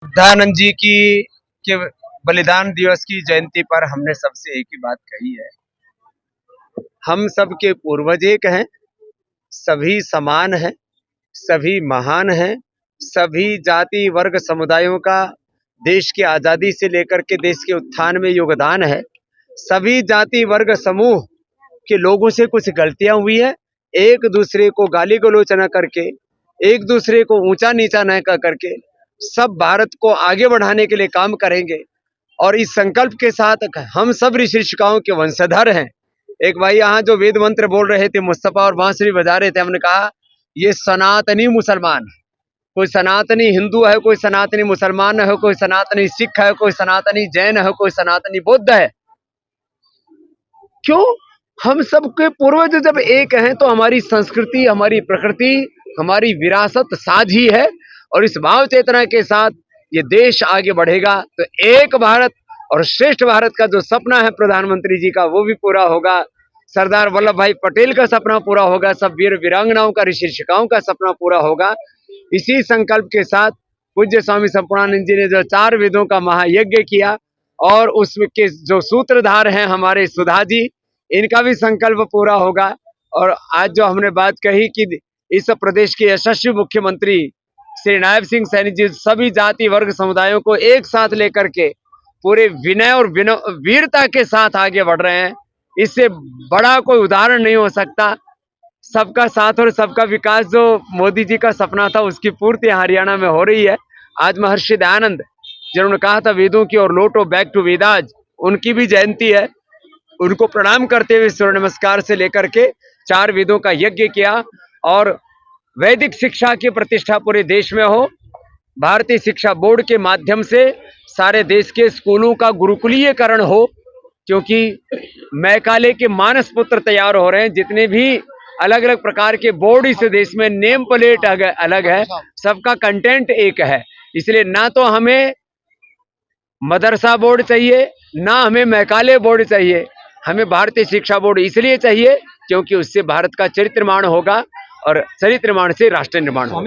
दयानंद जी की के बलिदान दिवस की जयंती पर हमने सबसे एक ही बात कही है। हम सब के पूर्वज एक हैं, सभी समान हैं, सभी महान हैं, सभी जाति वर्ग समुदायों का देश की आजादी से लेकर के देश के उत्थान में योगदान है। सभी जाति वर्ग समूह के लोगों से कुछ गलतियां हुई है, एक दूसरे को गाली गलौच न करके, एक दूसरे को ऊंचा नीचा न कर करके सब भारत को आगे बढ़ाने के लिए काम करेंगे। और इस संकल्प के साथ हम सब ऋषि ऋषिकाओं के वंशधर हैं। एक भाई यहाँ जो वेद मंत्र बोल रहे थे, मुस्तफा, और बांसुरी बजा रहे थे, हमने कहा ये सनातनी मुसलमान है। कोई सनातनी हिंदू है, कोई सनातनी मुसलमान है, कोई सनातनी सिख है, कोई सनातनी जैन है, कोई सनातनी बौद्ध है। क्यों? हम सबके पूर्वज जब एक हैं तो हमारी संस्कृति, हमारी प्रकृति, हमारी विरासत साझी है। और इस भाव चेतना के साथ ये देश आगे बढ़ेगा तो एक भारत और श्रेष्ठ भारत का जो सपना है प्रधानमंत्री जी का, वो भी पूरा होगा। सरदार वल्लभ भाई पटेल का सपना पूरा होगा। सब वीर वीरांगनाओं का, ऋषि ऋषिकाओं का सपना पूरा होगा। इसी संकल्प के साथ पूज्य स्वामी संपूर्णानंद जी ने जो 4 वेदों का महायज्ञ किया, और उसके जो सूत्रधार हैं हमारे सुधा जी, इनका भी संकल्प पूरा होगा। और आज जो हमने बात कही कि इस प्रदेश के यशस्वी मुख्यमंत्री श्री नायब सिंह सैनी जी सभी जाति वर्ग समुदायों को एक साथ लेकर के पूरे विनय और वीरता के साथ आगे बढ़ रहे हैं। इससे बड़ा कोई उदाहरण नहीं हो सकता। सबका साथ और सबका विकास जो मोदी जी का सपना था, उसकी पूर्ति हरियाणा में हो रही है। आज महर्षि दयानंद जिन्होंने कहा था वेदों की और लौटो बैक टू वेदाज, उनकी भी जयंती है। उनको प्रणाम करते हुए सूर्य नमस्कार से लेकर के 4 वेदों का यज्ञ किया, और वैदिक शिक्षा की प्रतिष्ठा पूरे देश में हो। भारतीय शिक्षा बोर्ड के माध्यम से सारे देश के स्कूलों का गुरुकुलीयकरण हो, क्योंकि मैकाले के मानस पुत्र तैयार हो रहे हैं। जितने भी अलग अलग प्रकार के बोर्ड इस देश में, नेम प्लेट अलग है, सबका कंटेंट एक है। इसलिए ना तो हमें मदरसा बोर्ड चाहिए, ना हमें मैकाले बोर्ड चाहिए, हमें भारतीय शिक्षा बोर्ड इसलिए चाहिए क्योंकि उससे भारत का चरित्र निर्माण होगा, और चरित्र निर्माण से राष्ट्र निर्माण होगा।